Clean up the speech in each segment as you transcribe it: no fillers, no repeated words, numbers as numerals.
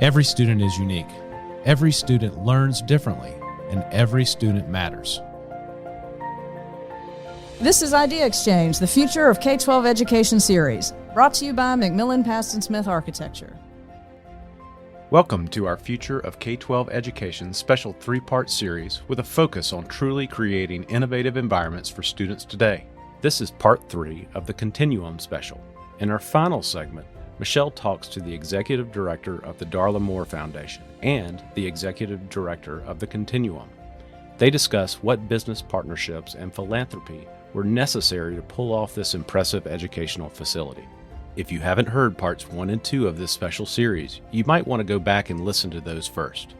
Every student is unique. Every student learns differently, and every student matters. This is Idea Exchange, the Future of K-12 Education series, brought to you by Macmillan Paston Smith Architecture. Welcome to our Future of K-12 Education special three-part series with a focus on truly creating innovative environments for students today. This is part 3 of the Continuum special. In our final segment, Michelle talks to the Executive Director of the Darla Moore Foundation and the Executive Director of the Continuum. They discuss what business partnerships and philanthropy were necessary to pull off this impressive educational facility. If you haven't heard parts 1 and 2 of this special series, you might want to go back and listen to those first.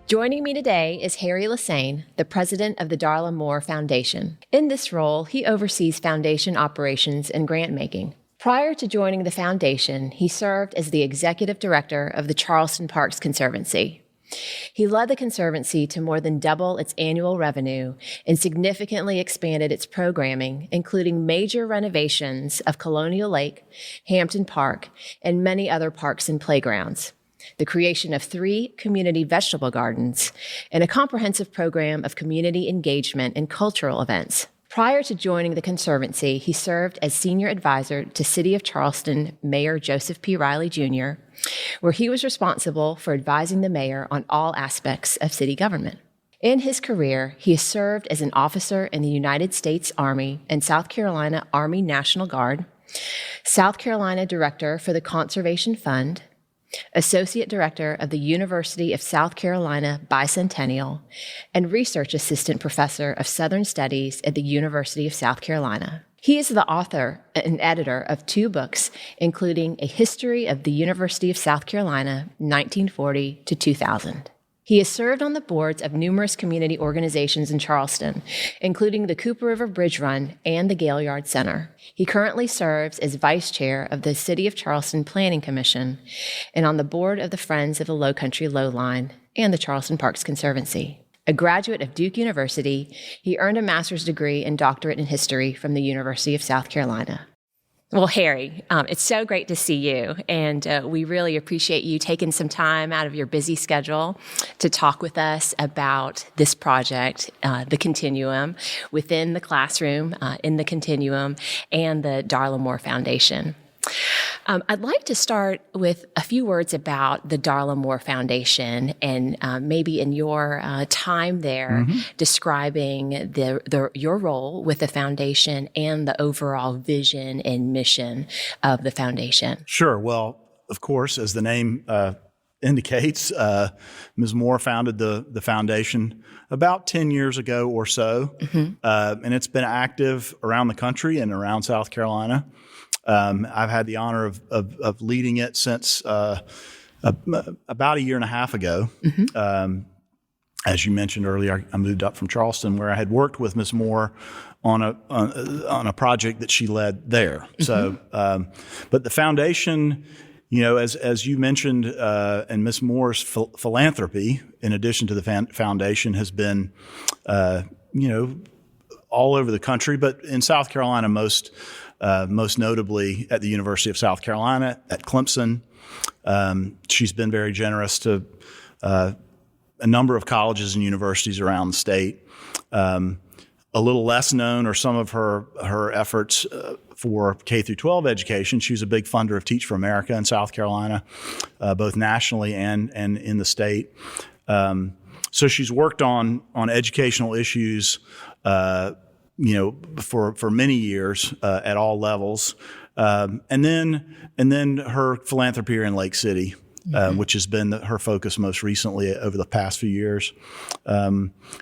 Joining me today is Harry Lesesne, the president of the Darla Moore Foundation. In this role, he oversees foundation operations and grant-making. Prior to joining the foundation, he served as the executive director of the Charleston Parks Conservancy. He led the Conservancy to more than double its annual revenue and significantly expanded its programming, including major renovations of Colonial Lake, Hampton Park, and many other parks and playgrounds, the creation of 3 community vegetable gardens, and a comprehensive program of community engagement and cultural events. Prior to joining the Conservancy, he served as senior advisor to City of Charleston Mayor Joseph P. Riley, Jr., where he was responsible for advising the mayor on all aspects of city government. In his career, he has served as an officer in the United States Army and South Carolina Army National Guard, South Carolina Director for the Conservation Fund, Associate Director of the University of South Carolina Bicentennial, and Research Assistant Professor of Southern Studies at the University of South Carolina. He is the author and editor of 2 books, including A History of the University of South Carolina, 1940 to 2000. He has served on the boards of numerous community organizations in Charleston, including the Cooper River Bridge Run and the Gaillard Center. He currently serves as vice chair of the City of Charleston Planning Commission and on the board of the Friends of the Low Country Lowline and the Charleston Parks Conservancy. A graduate of Duke University, he earned a master's degree and doctorate in history from the University of South Carolina. Well, Harry, it's so great to see you, and we really appreciate you taking some time out of your busy schedule to talk with us about this project, the Continuum, within the classroom, in the Continuum, and the Darla Moore Foundation. I'd like to start with a few words about the Darla Moore Foundation and maybe in your time there, describing your role with the foundation and the overall vision and mission of the foundation. Sure. Well, of course, as the name indicates, Ms. Moore founded the foundation about 10 years ago or so, and it's been active around the country and around South Carolina. I've had the honor of leading it since about a year and a half ago. As you mentioned earlier, I moved up from Charleston, where I had worked with Ms. Moore on a project that she led there. So, but the foundation, you know, as you mentioned, and Ms. Moore's philanthropy, in addition to the foundation, has been, you know, all over the country, but in South Carolina, most notably at the University of South Carolina, at Clemson. She's been very generous to a number of colleges and universities around the state. A little less known are some of her efforts for K through 12 education. She was a big funder of Teach for America in South Carolina, both nationally and in the state. So she's worked on educational issues you know, for many years at all levels, and then her philanthropy here in Lake City, which has been her focus most recently over the past few years,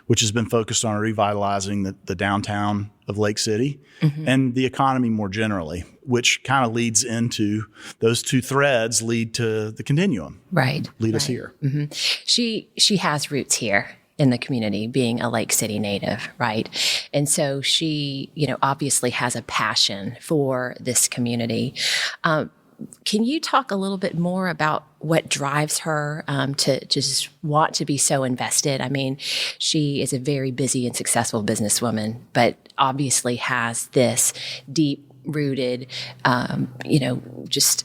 which has been focused on revitalizing the downtown of Lake City and the economy more generally, which kind of leads into those 2 threads lead to the Continuum. Right. Lead us here. She has roots here in the community, being a Lake City native, right? And so she, you know, obviously has a passion for this community. Can you talk a little bit more about what drives her to just want to be so invested? I mean, she is a very busy and successful businesswoman, but obviously has this deep-rooted, you know, just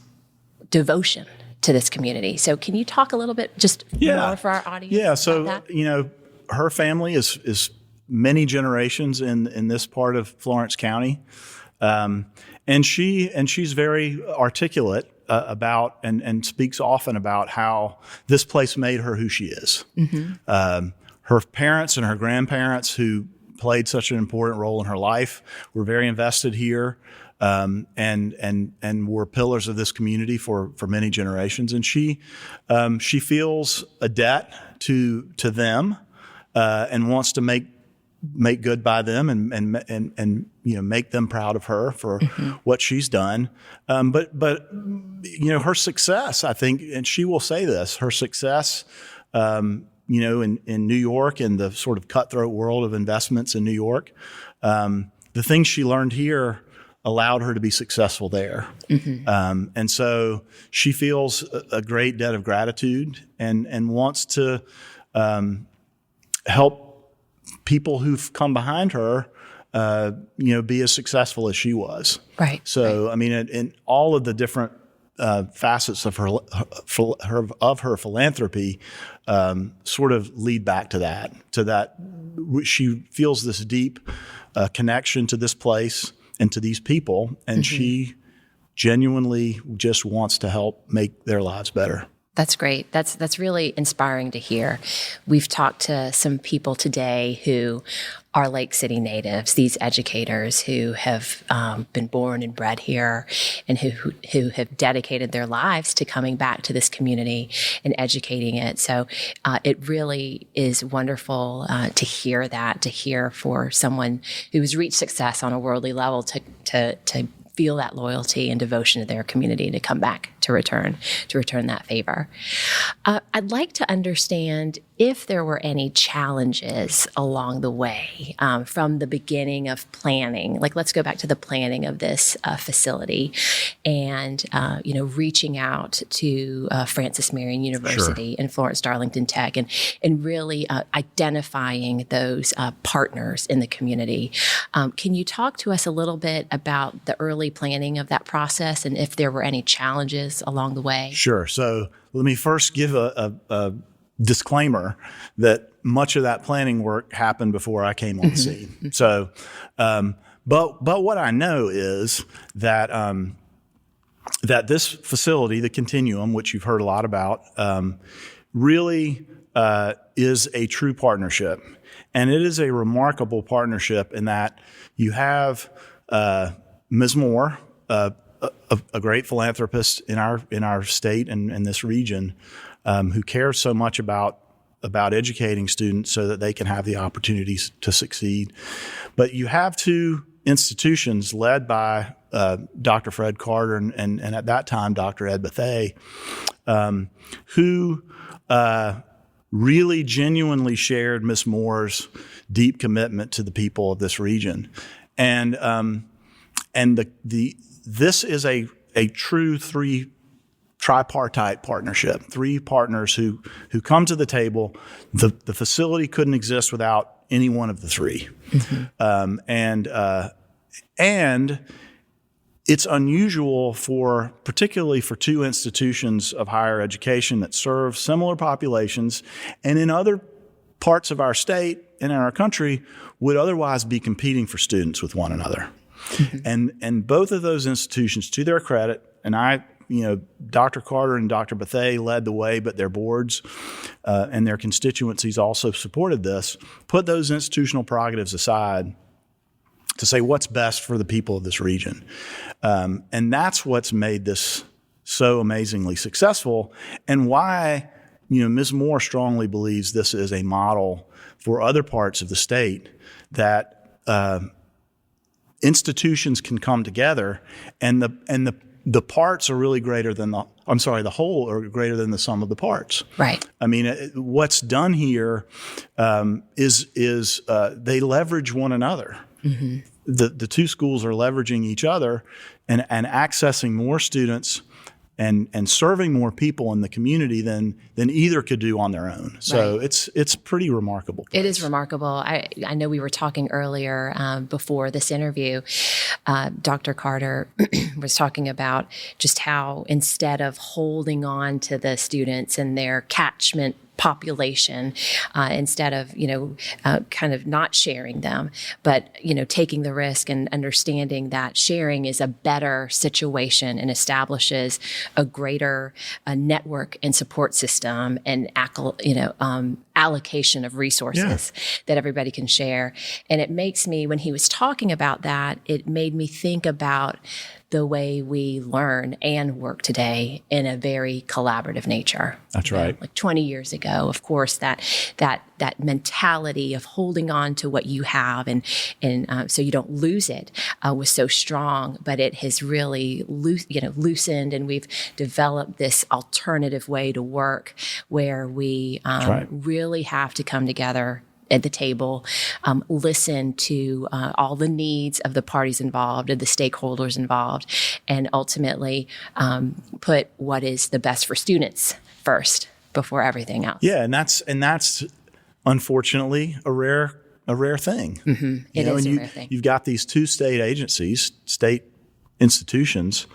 devotion to this community. So can you talk a little bit just more for our audience? Yeah. So, about that? you know, her family is many generations in this part of Florence County. And she's very articulate about and speaks often about how this place made her who she is. Her parents and her grandparents, who played such an important role in her life, were very invested here, and were pillars of this community for many generations. And she feels a debt to them, and wants to make good by them and you know, make them proud of her for what she's done. But you know, her success, I think, and she will say this, her success, you know, in New York, in the sort of cutthroat world of investments in New York, the things she learned here allowed her to be successful there. And so she feels a great debt of gratitude and wants to help people who've come behind her, you know, be as successful as she was. Right. So, I mean, in all of the different facets of her philanthropy, sort of lead back to that. She feels this deep connection to this place and to these people, and she genuinely just wants to help make their lives better. That's great. That's really inspiring to hear. We've talked to some people today who are Lake City natives, these educators who have been born and bred here, and who have dedicated their lives to coming back to this community and educating it. So it really is wonderful to hear that, to hear for someone who has reached success on a worldly level to feel that loyalty and devotion to their community, to come back, to return that favor. I'd like to understand if there were any challenges along the way from the beginning of planning. Like, let's go back to the planning of this facility, and you know, reaching out to Francis Marion University and Florence Darlington Tech, and really identifying those partners in the community. Can you talk to us a little bit about the early planning of that process, and if there were any challenges along the way? Sure. So let me first give a disclaimer that much of that planning work happened before I came on the scene. So, but what I know is that that this facility, the Continuum, which you've heard a lot about, really is a true partnership, and it is a remarkable partnership in that you have Ms. Moore, a great philanthropist in our state and in this region, who cares so much about educating students so that they can have the opportunities to succeed. But you have two institutions led by Dr. Fred Carter and at that time Dr. Ed Bethay, who really genuinely shared Ms. Moore's deep commitment to the people of this region, and this is a true tripartite partnership, three partners who come to the table. The facility couldn't exist without any one of the three. And it's unusual particularly for two institutions of higher education that serve similar populations and in other parts of our state and in our country would otherwise be competing for students with one another. And both of those institutions, to their credit, and Dr. Carter and Dr. Bethay led the way, but their boards and their constituencies also supported this, put those institutional prerogatives aside to say what's best for the people of this region. And that's what's made this so amazingly successful, and why Ms. Moore strongly believes this is a model for other parts of the state, that institutions can come together, and the parts are really greater than the whole are greater than the sum of the parts. Right. I mean, what's done here is they leverage one another. The two schools are leveraging each other and accessing more students and serving more people in the community than either could do on their own. So it's pretty remarkable place. It is remarkable. I know we were talking earlier before this interview. Dr. Carter was talking about just how instead of holding on to the students and their catchment population, instead of, kind of not sharing them, but, taking the risk and understanding that sharing is a better situation and establishes a greater network and support system and, allocation of resources that everybody can share. And it makes me, when he was talking about that, it made me think about the way we learn and work today in a very collaborative nature. That's right. Like 20 years ago, of course, that mentality of holding on to what you have and so you don't lose it was so strong, but it has really loosened, and we've developed this alternative way to work where we really have to come together at the table, listen to all the needs of the parties involved, of the stakeholders involved, and ultimately put what is the best for students first before everything else. Yeah, and that's unfortunately a rare thing. Mm-hmm. It is a rare thing. You've got these two state agencies, state institutions,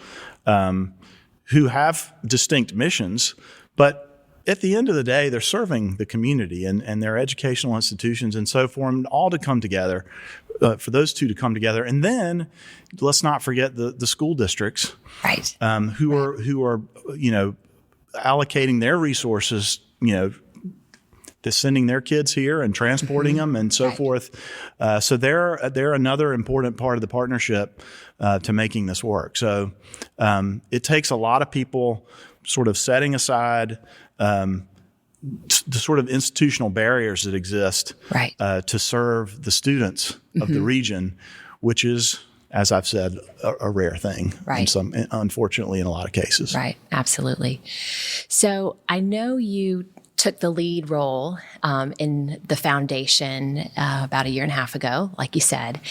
who have distinct missions, but at the end of the day, they're serving the community and their educational institutions, and so for them all to come together, for those two to come together, and then let's not forget the school districts, right? Who are allocating their resources, to sending their kids here and transporting them and so forth. So they're another important part of the partnership to making this work. So it takes a lot of people sort of setting aside the sort of institutional barriers that exist to serve the students of the region, which is, as I've said, a rare thing. Unfortunately, in a lot of cases. Right, absolutely. So I know you took the lead role in the foundation about a year and a half ago, like you said,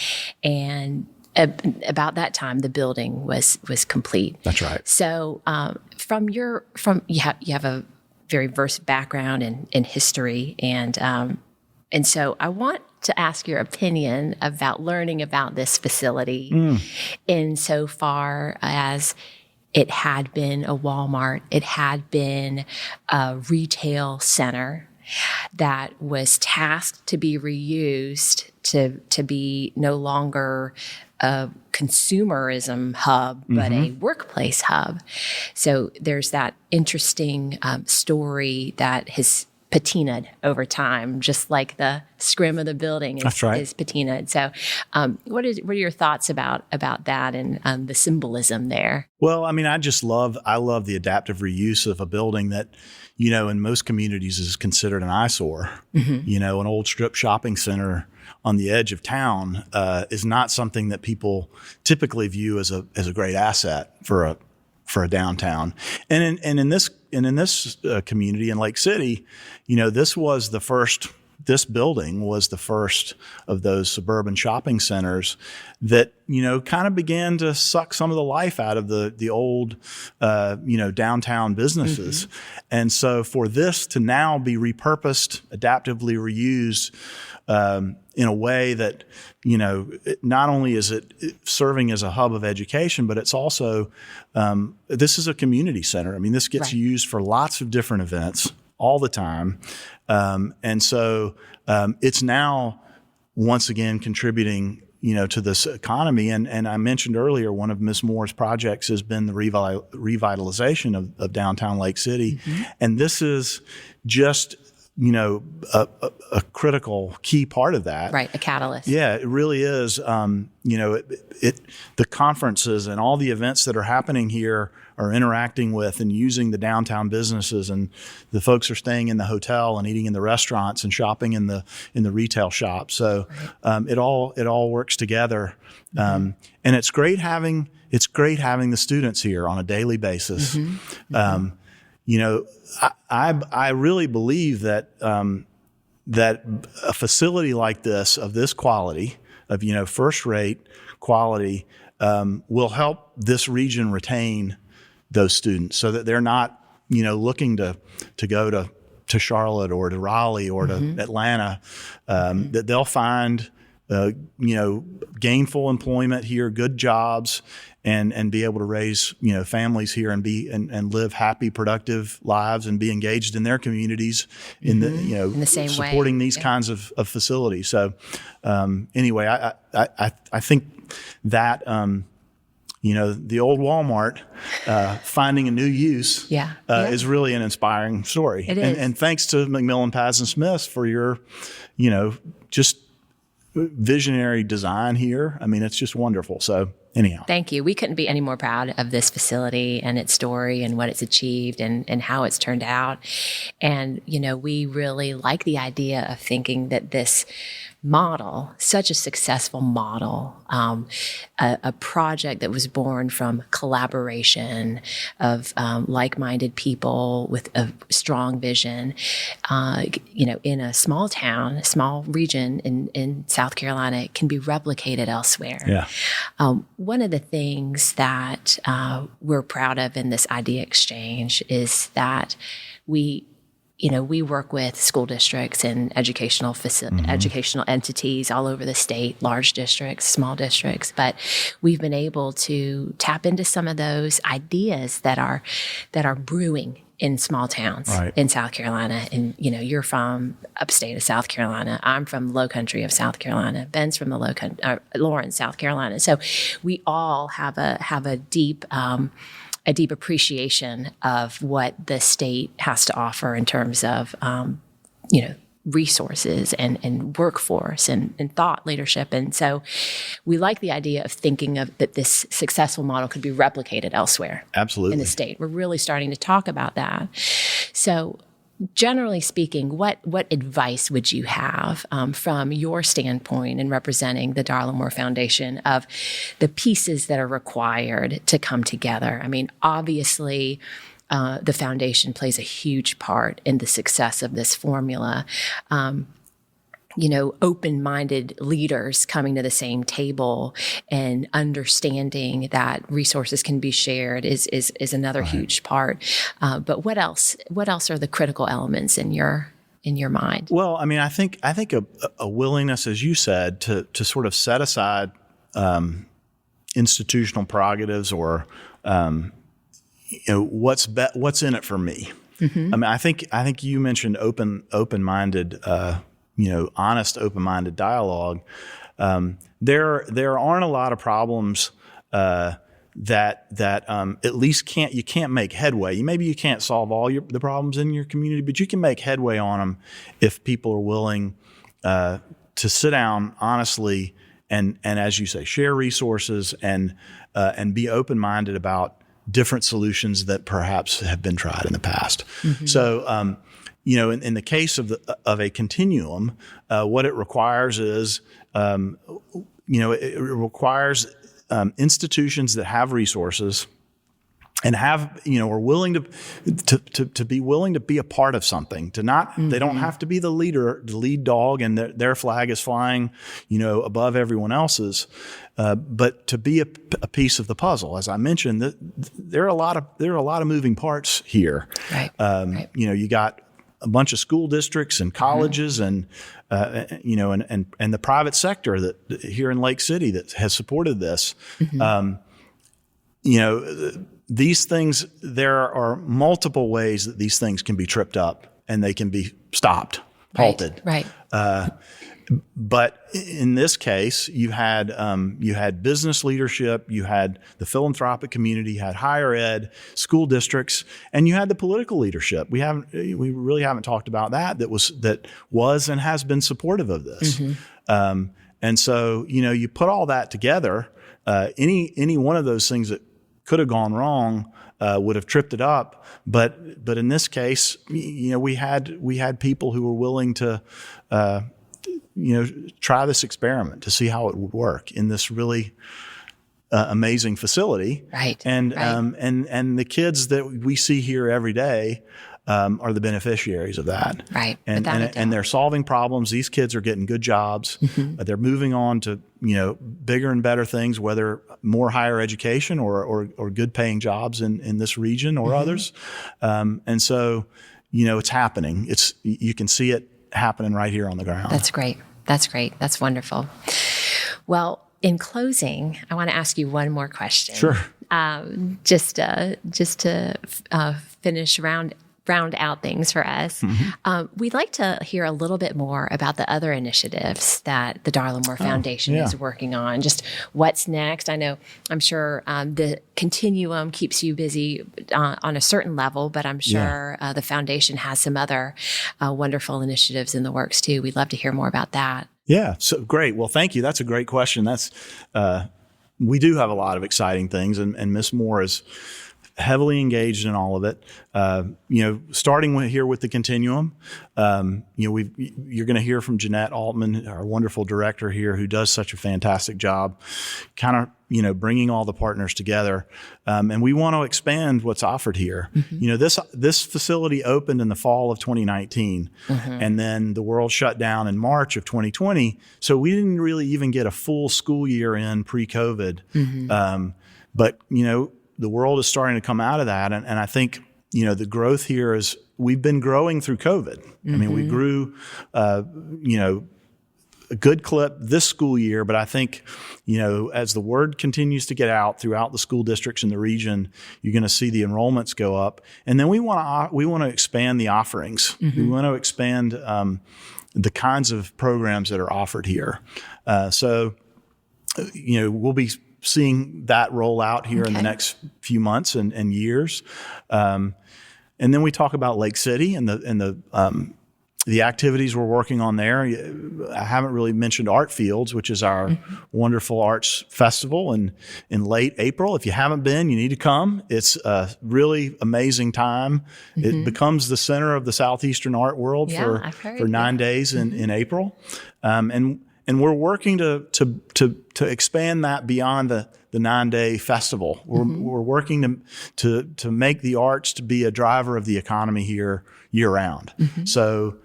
and about that time, the building was complete. That's right. So you have a very diverse background in history, and so I want to ask your opinion about learning about this facility insofar as it had been a Walmart, it had been a retail center that was tasked to be reused to be no longer a consumerism hub, but a workplace hub. So there's that interesting story that has patinaed over time, just like the scrim of the building is patinaed. So what are your thoughts about that and the symbolism there? Well, I mean, I love the adaptive reuse of a building that, in most communities is considered an eyesore. An old strip shopping center on the edge of town is not something that people typically view as a great asset for a downtown. And in this community in Lake City, this building was the first of those suburban shopping centers that, kind of began to suck some of the life out of the old, downtown businesses. And so for this to now be repurposed, adaptively reused, in a way that, not only is it serving as a hub of education, but it's also, this is a community center. I mean, this gets used for lots of different events all the time. And so it's now once again contributing, to this economy. And I mentioned earlier, one of Ms. Moore's projects has been the revitalization of downtown Lake City. And this is just, a critical key part of that. Right, a catalyst. Yeah, it really is. The conferences and all the events that are happening here are interacting with and using the downtown businesses, and the folks are staying in the hotel and eating in the restaurants and shopping in the retail shops. So it all works together, and it's great having the students here on a daily basis. I really believe that that a facility like this, of this quality, of first-rate quality, will help this region retain those students, so that they're not, looking to go to Charlotte or to Raleigh or to Atlanta, that they'll find, gainful employment here, good jobs, and be able to raise, families here and live happy, productive lives and be engaged in their communities in the same supporting way. These kinds of facilities. So, anyway, I think that, the old Walmart finding a new use is really an inspiring story. It is. And thanks to McMillan Pazin Smith for your, just visionary design here. I mean, it's just wonderful. So anyhow. Thank you. We couldn't be any more proud of this facility and its story and what it's achieved and how it's turned out. And, we really like the idea of thinking that this model, such a successful model, a project that was born from collaboration of like-minded people with a strong vision, in a small town, a small region in South Carolina, can be replicated elsewhere. Yeah. One of the things that we're proud of in this idea exchange is that we work with school districts and educational entities all over the state, large districts, small districts, but we've been able to tap into some of those ideas that are brewing in small towns in South Carolina. And, you're from upstate of South Carolina. I'm from the low country of South Carolina. Ben's from the low country, Lawrence, South Carolina. So we all have a deep appreciation of what the state has to offer in terms of, resources and workforce and thought leadership. And so we like the idea of thinking of that this successful model could be replicated elsewhere. Absolutely. In the state. We're really starting to talk about that. So generally speaking, what advice would you have from your standpoint in representing the Darla Moore Foundation of the pieces that are required to come together? I mean, obviously, the foundation plays a huge part in the success of this formula. Open-minded leaders coming to the same table and understanding that resources can be shared is another huge part. But what else are the critical elements in your mind? Well, I mean, I think a willingness, as you said, to sort of set aside institutional prerogatives or what's in it for me. Mm-hmm. I mean, I think you mentioned open-minded. Honest, open-minded dialogue. There aren't a lot of problems that at least you can't make headway. Maybe you can't solve all the problems in your community, but you can make headway on them if people are willing to sit down honestly and as you say, share resources and be open-minded about different solutions that perhaps have been tried in the past. Mm-hmm. So. In the case of a continuum, what it requires is, it requires institutions that have resources and are willing to be willing to be a part of something. To not, mm-hmm. They don't have to be the lead dog, and their flag is flying, above everyone else's. But to be a piece of the puzzle, as I mentioned, there are a lot of moving parts here. Right. You got a bunch of school districts and colleges and the private sector that here in Lake City that has supported this. Mm-hmm. These things, there are multiple ways that these things can be tripped up and they can be stopped, halted. Right. But in this case, you had business leadership, you had the philanthropic community, you had higher ed, school districts, and you had the political leadership. We really haven't talked about that was and has been supportive of this. Mm-hmm. And so you put all that together. Any one of those things that could have gone wrong would have tripped it up. But in this case, we had people who were willing to. Try this experiment to see how it would work in this really amazing facility. Right. And the kids that we see here every day, are the beneficiaries of that. Right. And they're solving problems. These kids are getting good jobs. They're moving on to, bigger and better things, whether more higher education or good paying jobs in this region or others. And so, it's happening. You can see it happening right here on the ground. That's great. That's wonderful. Well, in closing, I want to ask you one more question. Sure. Just to finish round out things for us. We'd like to hear a little bit more about the other initiatives that the Darla Moore Foundation is working on. Just what's next. I'm sure the Continuum keeps you busy on a certain level, but I'm sure the foundation has some other wonderful initiatives in the works too. We'd love to hear more about that. Yeah. So great. Well, thank you. That's a great question. We do have a lot of exciting things, and Ms. Moore is heavily engaged in all of it. Starting here with the Continuum, you're going to hear from Jeanette Altman, our wonderful director here, who does such a fantastic job, kind of bringing all the partners together. And we want to expand what's offered here. This facility opened in the fall of 2019, and then the world shut down in March of 2020. So we didn't really even get a full school year in pre-COVID. But the world is starting to come out of that. And I think, the growth here is we've been growing through COVID. I mean, we grew, a good clip this school year, but I think, as the word continues to get out throughout the school districts in the region, you're going to see the enrollments go up. And then we want to expand the offerings. We want to expand the kinds of programs that are offered here. So we'll be seeing that roll out here in the next few months and years. And then we talk about Lake City and the activities we're working on there. I haven't really mentioned Art Fields, which is our wonderful arts festival in late April. If you haven't been, you need to come. It's a really amazing time. It becomes the center of the southeastern art world for 9 days in April. And we're working to expand that beyond the 9-day festival. We're working to make the arts to be a driver of the economy here year round. So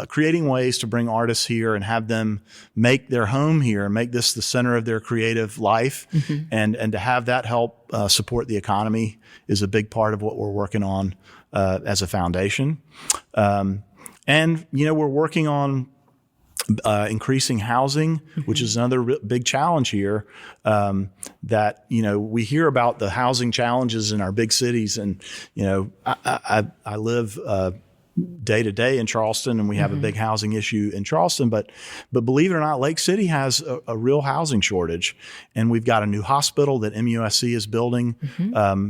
creating ways to bring artists here and have them make their home here and make this the center of their creative life, and to have that help support the economy is a big part of what we're working on as a foundation. And we're working on increasing housing, which is another big challenge here. That we hear about the housing challenges in our big cities, and I live day to day in Charleston, and we have a big housing issue in Charleston. But believe it or not, Lake City has a real housing shortage, and we've got a new hospital that MUSC is building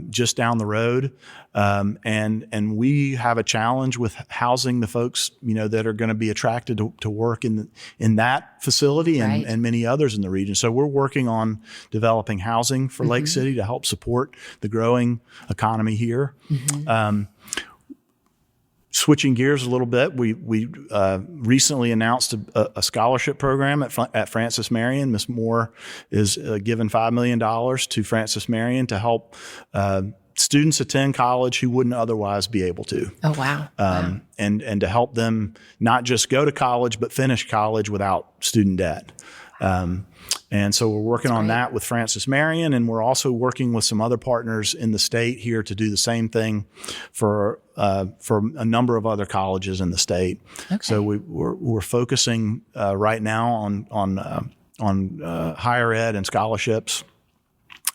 just down the road, and we have a challenge with housing the folks that are going to be attracted to work in that facility and many others in the region. So we're working on developing housing for Lake City to help support the growing economy here. Switching gears a little bit, we recently announced a scholarship program at Francis Marion. Ms. Moore is given $5 million to Francis Marion to help students attend college who wouldn't otherwise be able to. Oh, wow. And to help them not just go to college, but finish college without student debt. And so we're working on that with Francis Marion, and we're also working with some other partners in the state here to do the same thing for a number of other colleges in the state. Okay. So we're focusing right now on higher ed and scholarships.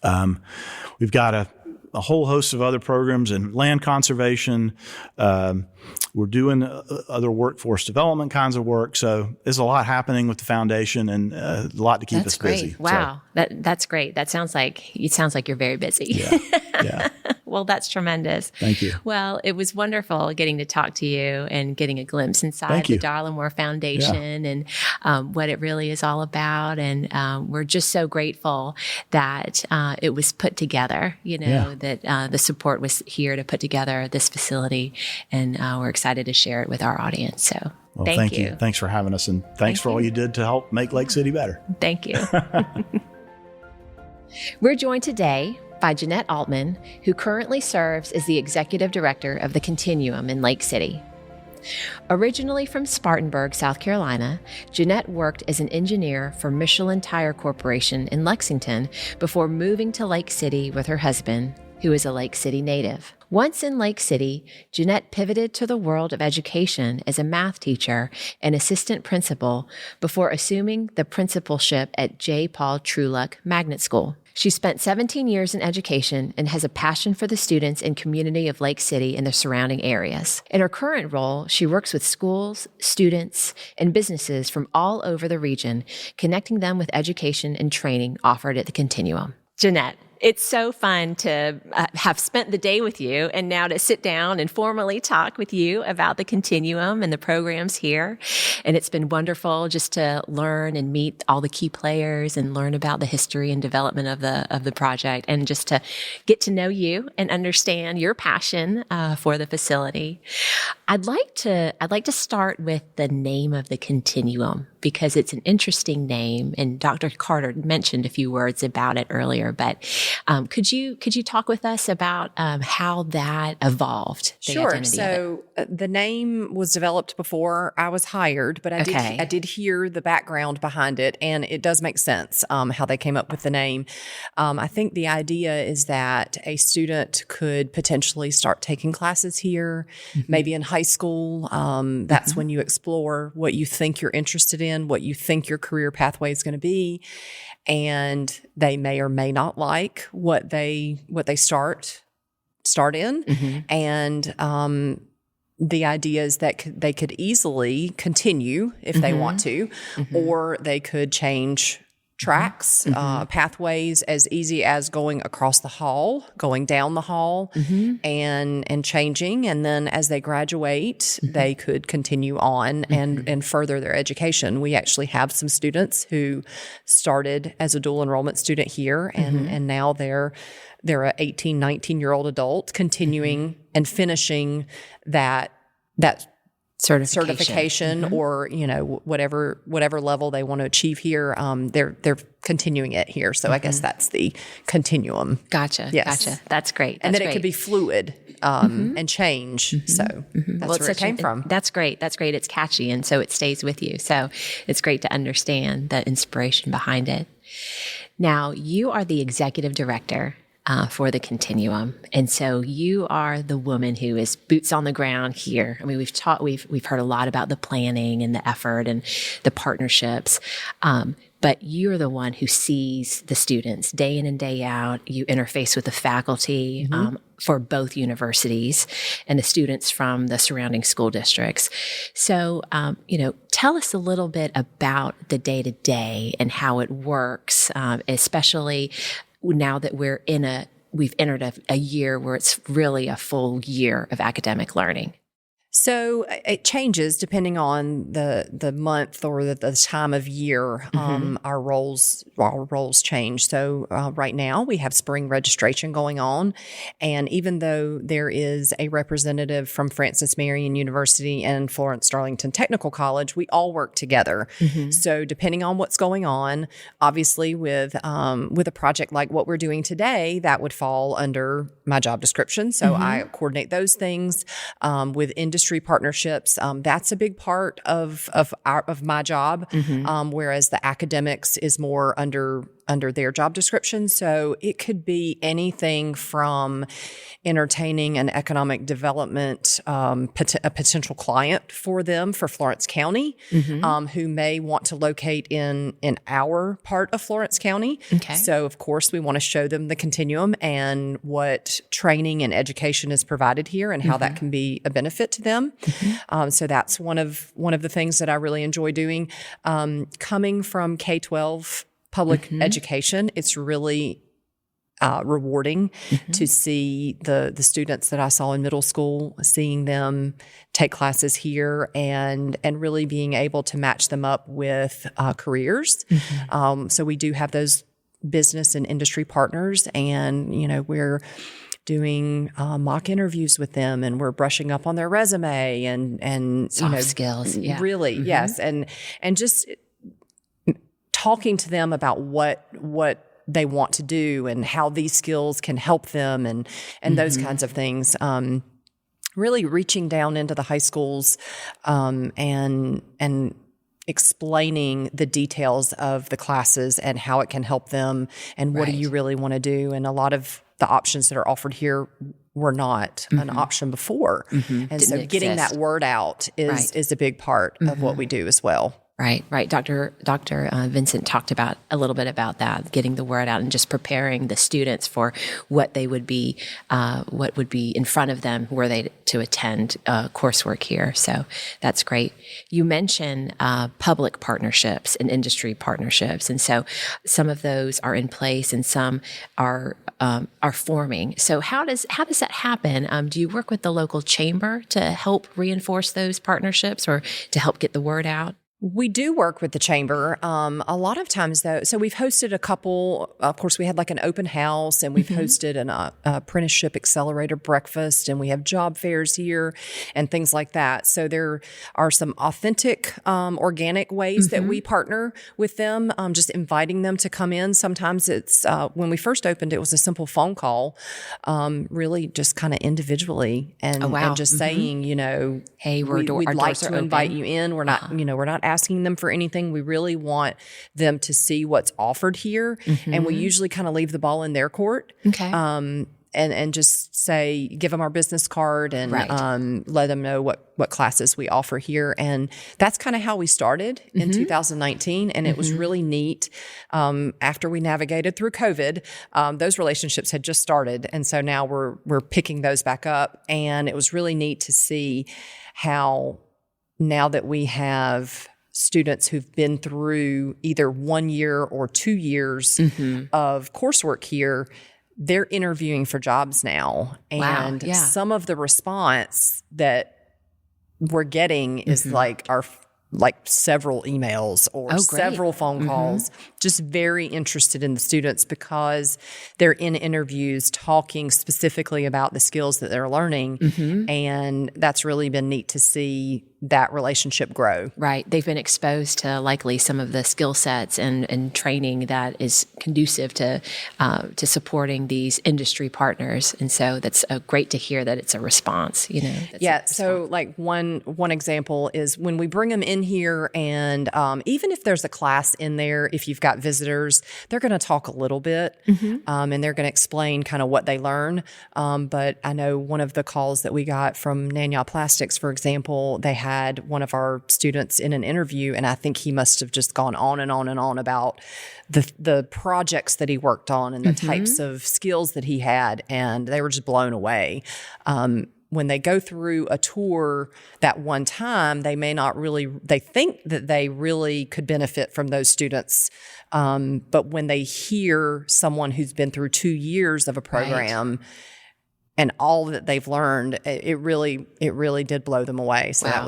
We've got a whole host of other programs in land conservation. We're doing other workforce development kinds of work. So there's a lot happening with the foundation, and a lot to keep us busy. Wow. So, that's great. It sounds like you're very busy. Yeah. Well, that's tremendous. Thank you. Well, it was wonderful getting to talk to you and getting a glimpse inside the Darla Moore Foundation and what it really is all about. And we're just so grateful that it was put together, that the support was here to put together this facility. And we're excited to share it with our audience. So thank you. Thanks for having us. And thanks for all you did to help make Lake City better. Thank you. We're joined today by Jeanette Altman, who currently serves as the executive director of the Continuum in Lake City. Originally from Spartanburg, South Carolina, Jeanette worked as an engineer for Michelin Tire Corporation in Lexington before moving to Lake City with her husband, who is a Lake City native. Once in Lake City, Jeanette pivoted to the world of education as a math teacher and assistant principal before assuming the principalship at J. Paul Trueluck Magnet School. She spent 17 years in education and has a passion for the students and community of Lake City and the surrounding areas. In her current role, she works with schools, students, and businesses from all over the region, connecting them with education and training offered at the Continuum. Jeanette, it's so fun to have spent the day with you and now to sit down and formally talk with you about the Continuum and the programs here. And it's been wonderful just to learn and meet all the key players and learn about the history and development of the project, and just to get to know you and understand your passion for the facility. I'd like to start with the name of the Continuum, because it's an interesting name, and Dr. Carter mentioned a few words about it earlier, but could you talk with us about how that evolved? Sure. So the name was developed before I was hired, but I did hear the background behind it, and it does make sense how they came up with the name. I think the idea is that a student could potentially start taking classes here, maybe in high school. That's when you explore what you think you're interested in, what you think your career pathway is going to be. And they may or may not like what they start in. And the idea is that they could easily continue if they want to, or they could change tracks, pathways, as easy as going across the hall, going down the hall, and changing. And then as they graduate, they could continue on and further their education. We actually have some students who started as a dual enrollment student here, and now they're an 18, 19-year-old adult continuing and finishing that certification or, whatever level they want to achieve here, they're continuing it here. So I guess that's the Continuum. Gotcha. Yes. Gotcha. That's great. And then it could be fluid and change. So that's where it came from. That's great. That's great. It's catchy, and so it stays with you. So it's great to understand the inspiration behind it. Now, you are the executive director for the Continuum. And so you are the woman who is boots on the ground here. I mean, we've heard a lot about the planning and the effort and the partnerships. But you're the one who sees the students day in and day out. You interface with the faculty for both universities and the students from the surrounding school districts. So, tell us a little bit about the day-to-day and how it works, especially now that we've entered a year where it's really a full year of academic learning. So it changes depending on the month or the time of year. Our roles change. So right now we have spring registration going on, and even though there is a representative from Francis Marion University and Florence Darlington Technical College, we all work together. So depending on what's going on, obviously with a project like what we're doing today, that would fall under my job description. So I coordinate those things with industry partnerships. That's a big part of my job, whereas the academics is more under their job description. So it could be anything from entertaining an economic development, a potential client for them for Florence County, who may want to locate in our part of Florence County. Okay. So of course we want to show them the Continuum and what training and education is provided here and how that can be a benefit to them. So that's one of the things that I really enjoy doing. Coming from K-12 public education, it's really rewarding to see the students that I saw in middle school, seeing them take classes here and really being able to match them up with careers. So we do have those business and industry partners, and we're doing mock interviews with them, and we're brushing up on their resume and soft skills. Yeah. Really, yes, and just talking to them about what they want to do and how these skills can help them and those kinds of things. Really reaching down into the high schools and explaining the details of the classes and how it can help them and what do you really want to do. And a lot of the options that are offered here were not an option before. And so getting that word out is a big part of what we do as well. Right. Dr. Vincent talked about a little bit about that, getting the word out and just preparing the students for what would be in front of them were they to attend coursework here. So that's great. You mentioned public partnerships and industry partnerships, and so some of those are in place and some are forming. So how does that happen? Do you work with the local chamber to help reinforce those partnerships or to help get the word out? We do work with the chamber. A lot of times, though, so we've hosted a couple. Of course, we had like an open house, and we've hosted an apprenticeship accelerator breakfast, and we have job fairs here and things like that. So there are some authentic, organic ways that we partner with them, just inviting them to come in. Sometimes it's, when we first opened, it was a simple phone call, really just kind of individually and just saying, hey, we'd like to invite you in. We're not, we're not asking them for anything. We really want them to see what's offered here. And we usually kind of leave the ball in their court. Okay. And just say, give them our business card and let them know what classes we offer here. And that's kind of how we started in 2019. And it was really neat. After we navigated through COVID, those relationships had just started. And so now we're picking those back up. And it was really neat to see how now that we have students who've been through either 1 year or 2 years of coursework here, they're interviewing for jobs now. And some of the response that we're getting is like several emails or several phone calls, just very interested in the students because they're in interviews talking specifically about the skills that they're learning. And that's really been neat to see that relationship grow. Right. They've been exposed to likely some of the skill sets and training that is conducive to supporting these industry partners. And so that's great to hear that it's a response, So like one example is when we bring them in here and even if there's a class in there, if you've got visitors, they're going to talk a little bit and they're going to explain kind of what they learn. But I know one of the calls that we got from Nanya Plastics, for example, they had one of our students in an interview, and I think he must have just gone on and on and on about the projects that he worked on and the types of skills that he had, and they were just blown away. When they go through a tour that one time, they think that they really could benefit from those students. But when they hear someone who's been through 2 years of a program, and all that they've learned, it really did blow them away. So that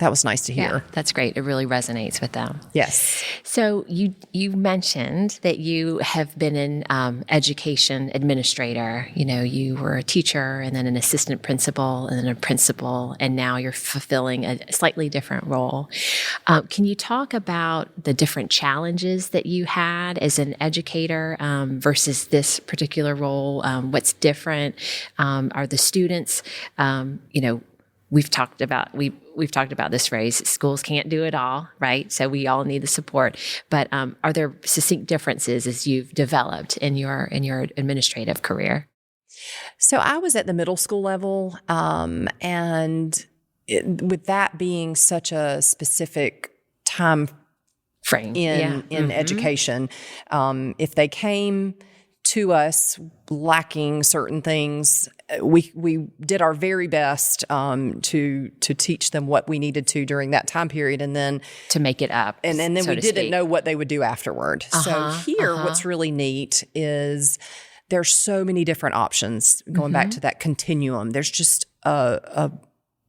was nice to hear. Yeah, that's great. It really resonates with them. Yes. So you mentioned that you have been an education administrator. You were a teacher and then an assistant principal and then a principal, and now you're fulfilling a slightly different role. Can you talk about the different challenges that you had as an educator versus this particular role? What's different? Are the students, We've talked about this phrase, schools can't do it all, right? So we all need the support. But are there succinct differences as you've developed in your administrative career? So I was at the middle school level, and with that being such a specific time frame in education, if they came to us lacking certain things, we did our very best to teach them what we needed to during that time period, and then to make it up. And then we didn't know what they would do afterward. So here, what's really neat is there's so many different options. Going back to that continuum, there's just a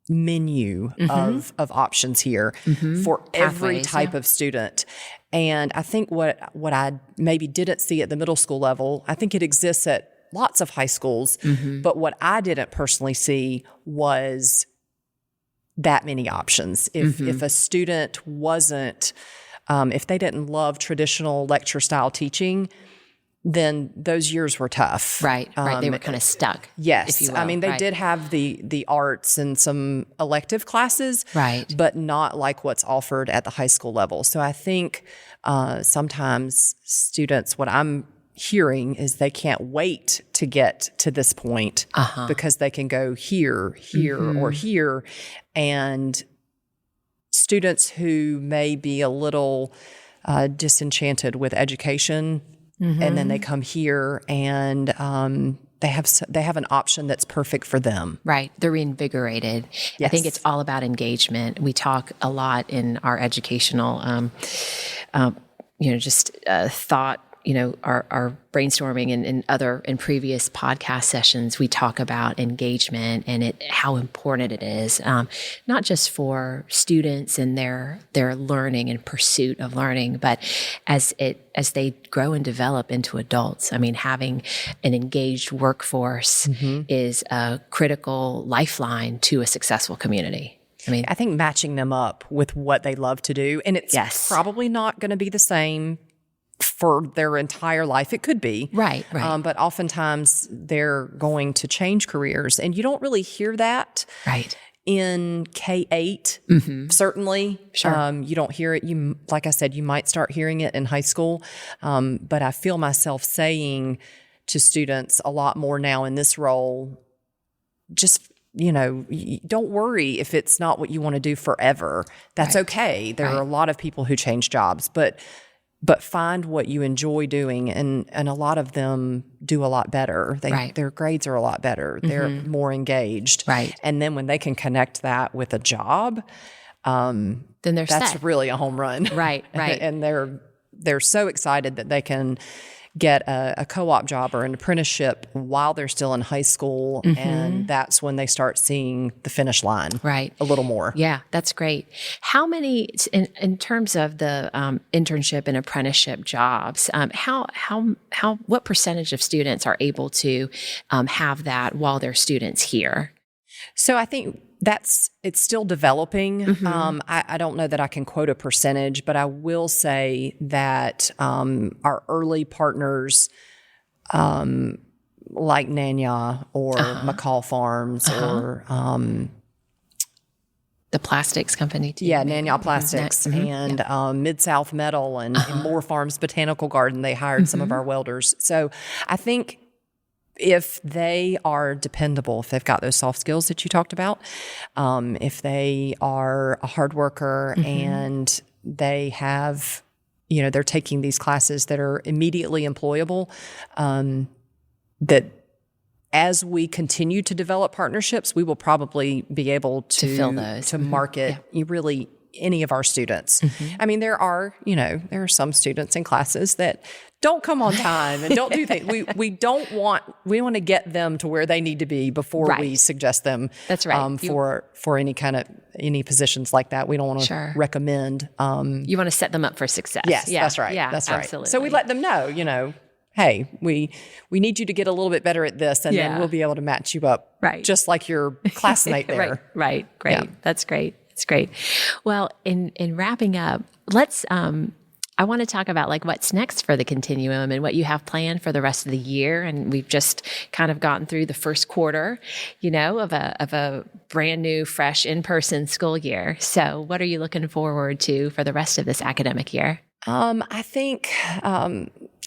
menu of options here for every type of student. And I think what I maybe didn't see at the middle school level, I think it exists at lots of high schools, but what I didn't personally see was that many options. If a student wasn't, if they didn't love traditional lecture style teaching, then those years were tough. Right. They were kind of stuck. Yes. If you will. I mean, they did have the arts and some elective classes, right, but not like what's offered at the high school level. So I think sometimes students, what I'm hearing is they can't wait to get to this point because they can go here, or here. And students who may be a little disenchanted with education, and then they come here and they have an option that's perfect for them. Right. They're reinvigorated. Yes. I think it's all about engagement. We talk a lot in our educational, thought, our brainstorming and in previous podcast sessions, we talk about engagement and how important it is, not just for students and their learning and pursuit of learning, but as they grow and develop into adults. I mean, having an engaged workforce is a critical lifeline to a successful community. I think matching them up with what they love to do, and it's probably not going to be the same for their entire life. It could be. Right. But oftentimes they're going to change careers, and you don't really hear that. Right. In K-8, certainly. Sure. You don't hear it. Like I said, you might start hearing it in high school. But I feel myself saying to students a lot more now in this role, just, don't worry if it's not what you want to do forever. That's okay. There are a lot of people who change jobs, but find what you enjoy doing, and a lot of them do a lot better. Their grades are a lot better. They're more engaged. Right. And then when they can connect that with a job, then that's set. Really a home run. Right. And they're so excited that they can get a co-op job or an apprenticeship while they're still in high school, and that's when they start seeing the finish line a little more. Yeah, that's great. How many, in terms of the internship and apprenticeship jobs, what percentage of students are able to have that while they're students here? So I think it's still developing. I don't know that I can quote a percentage, but I will say that our early partners, like Nanya or McCall Farms or the plastics company too. Yeah, Nanya Plastics and Mid-South Metal and Moore Farms Botanical Garden, they hired some of our welders. So I think if they are dependable, if they've got those soft skills that you talked about, if they are a hard worker and they have, they're taking these classes that are immediately employable, that as we continue to develop partnerships, we will probably be able to fill those, to market really any of our students. I mean, there are some students in classes that don't come on time and don't do things. We want to get them to where they need to be before we suggest them. That's right. For any positions like that. We don't want to recommend. You want to set them up for success. Yes, yeah. that's right. Yeah, that's right. Absolutely. So we let them know, hey, we need you to get a little bit better at this, and then we'll be able to match you up, just like your classmate there. Right. Great. Yeah. That's great. It's great. Well, in wrapping up, let's. I want to talk about what's next for the Continuum and what you have planned for the rest of the year. And we've just kind of gotten through the first quarter, of a brand new, fresh, in-person school year. So, what are you looking forward to for the rest of this academic year? I think,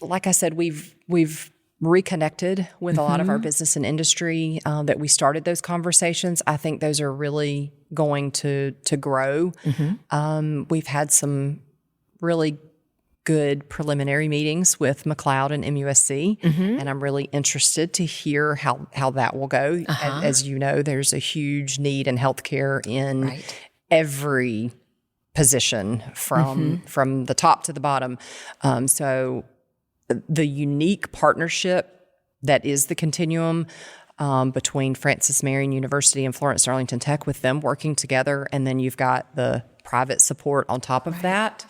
like I said, we've reconnected with a lot of our business and industry that we started those conversations. I think those are really going to grow. We've had some really good preliminary meetings with McLeod and MUSC, and I'm really interested to hear how that will go. As you know, there's a huge need in healthcare in every position from the top to the bottom. So the unique partnership that is the Continuum between Francis Marion University and Florence Darlington Tech, with them working together, and then you've got the private support on top of that.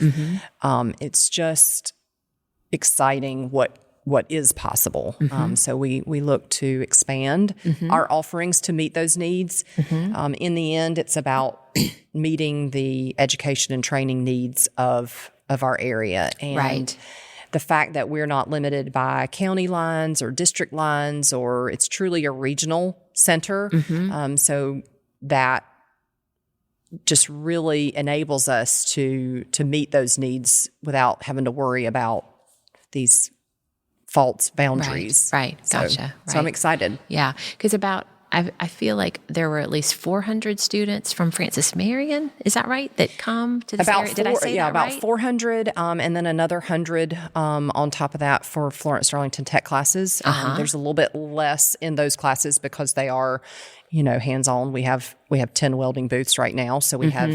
It's just exciting what is possible. So we look to expand our offerings to meet those needs. In the end, it's about meeting the education and training needs of our area. And the fact that we're not limited by county lines or district lines, or it's truly a regional center. So that just really enables us to meet those needs without having to worry about these false boundaries. Right. Gotcha. So I'm excited. Yeah. Because I feel like there were at least 400 students from Francis Marion. Is that right? That come to this area? Did I say that about right? 400, and then another 100 on top of that for Florence Darlington Tech classes. There's a little bit less in those classes because they are, hands-on. We have 10 welding booths right now, so we have,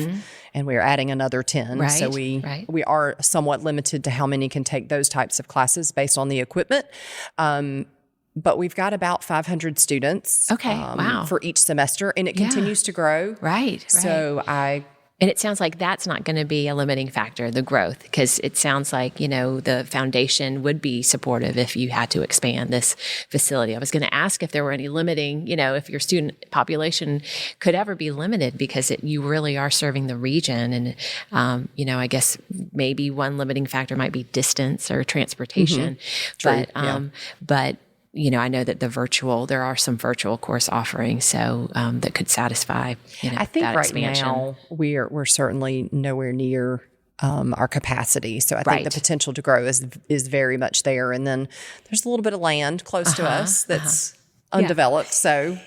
and we are adding another 10. Right, so we are somewhat limited to how many can take those types of classes based on the equipment. But we've got about 500 students for each semester, and it continues to grow. Right. So and it sounds like that's not going to be a limiting factor, the growth, because it sounds like, the foundation would be supportive if you had to expand this facility. I was going to ask if there were any limiting, if your student population could ever be limited, because you really are serving the region. And, I guess maybe one limiting factor might be distance or transportation. True. But I know that there are some virtual course offerings, so that could satisfy. I think that right expansion. now we're certainly nowhere near our capacity. So I think the potential to grow is very much there. And then there's a little bit of land close to us that's undeveloped, so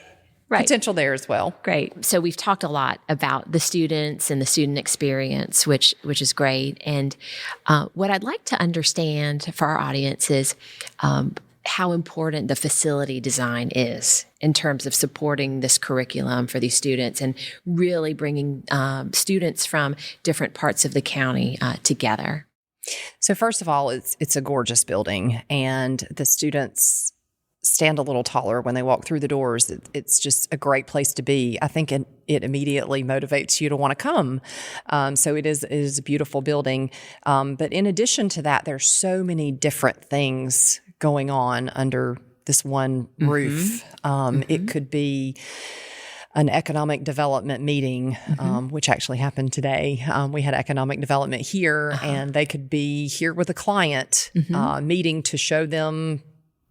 potential there as well. Great. So we've talked a lot about the students and the student experience, which is great. And what I'd like to understand for our audience is how important the facility design is in terms of supporting this curriculum for these students and really bringing students from different parts of the county together. So first of all, it's a gorgeous building, and the students stand a little taller when they walk through the doors. It's just a great place to be. I think it immediately motivates you to want to come. So it is a beautiful building. But in addition to that, there's so many different things going on under this one roof. It could be an economic development meeting, which actually happened today. We had economic development here, and they could be here with a client meeting to show them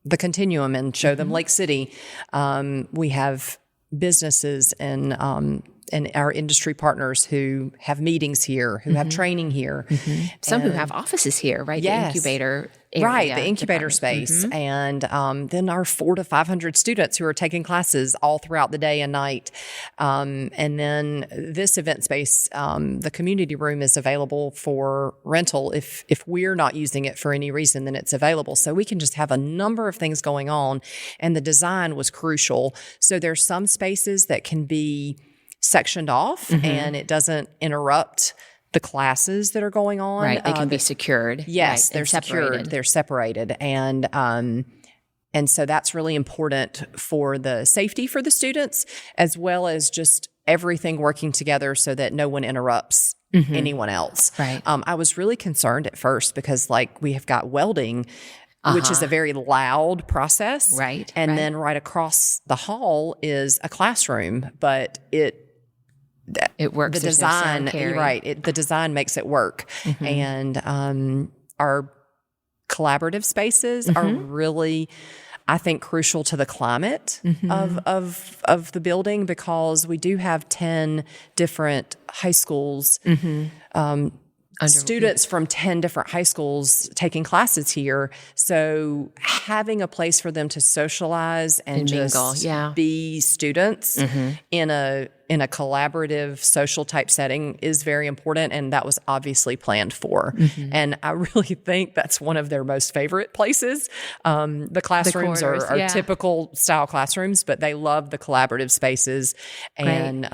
the Continuum and show them Lake City. We have businesses and our industry partners who have meetings here, who have training here. Some who have offices here, right? Yes. The incubator area, the incubator space. And then our 400 to 500 students who are taking classes all throughout the day and night. And then this event space, the community room is available for rental. If we're not using it for any reason, then it's available. So we can just have a number of things going on. And the design was crucial. So there's some spaces that can be sectioned off and it doesn't interrupt the classes that are going on. Right, they can be secured. Yes, right, they're secured. They're separated. And so that's really important for the safety for the students, as well as just everything working together so that no one interrupts anyone else. Right. I was really concerned at first because we have got welding, which is a very loud process. Right. And then right across the hall is a classroom, but it works. The design, the design makes it work. And our collaborative spaces are really, I think, crucial to the climate of the building, because we do have 10 different high schools, students from 10 different high schools taking classes here. So having a place for them to socialize and just mingle, be students in a collaborative social type setting is very important. And that was obviously planned for. And I really think that's one of their most favorite places. The classrooms are typical style classrooms, but they love the collaborative spaces. And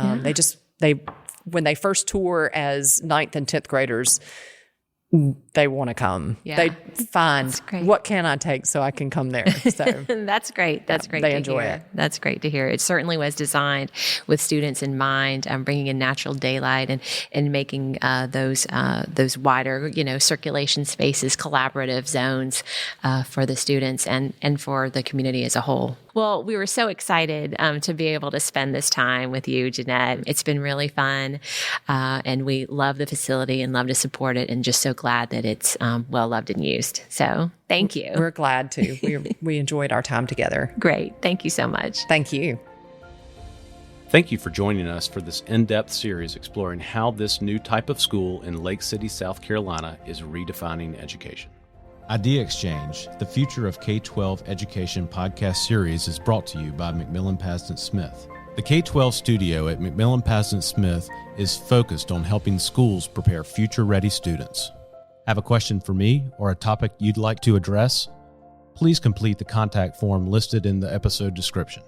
when they first tour as 9th and 10th graders, they want to come. Yeah. They find, what can I take so I can come there? So that's great. That's great. They enjoy it. That's great to hear. It certainly was designed with students in mind, bringing in natural daylight and making those wider, circulation spaces, collaborative zones for the students and for the community as a whole. Well, we were so excited to be able to spend this time with you, Jeanette. It's been really fun, and we love the facility and love to support it, and just so glad that it's well loved and used. So thank you. We're glad to. We enjoyed our time together. Great. Thank you so much. Thank you. Thank you for joining us for this in-depth series exploring how this new type of school in Lake City, South Carolina is redefining education. Idea Exchange, the Future of K-12 Education podcast series is brought to you by McMillan Paston Smith. The K-12 studio at McMillan Paston Smith is focused on helping schools prepare future-ready students. Have a question for me or a topic you'd like to address? Please complete the contact form listed in the episode description.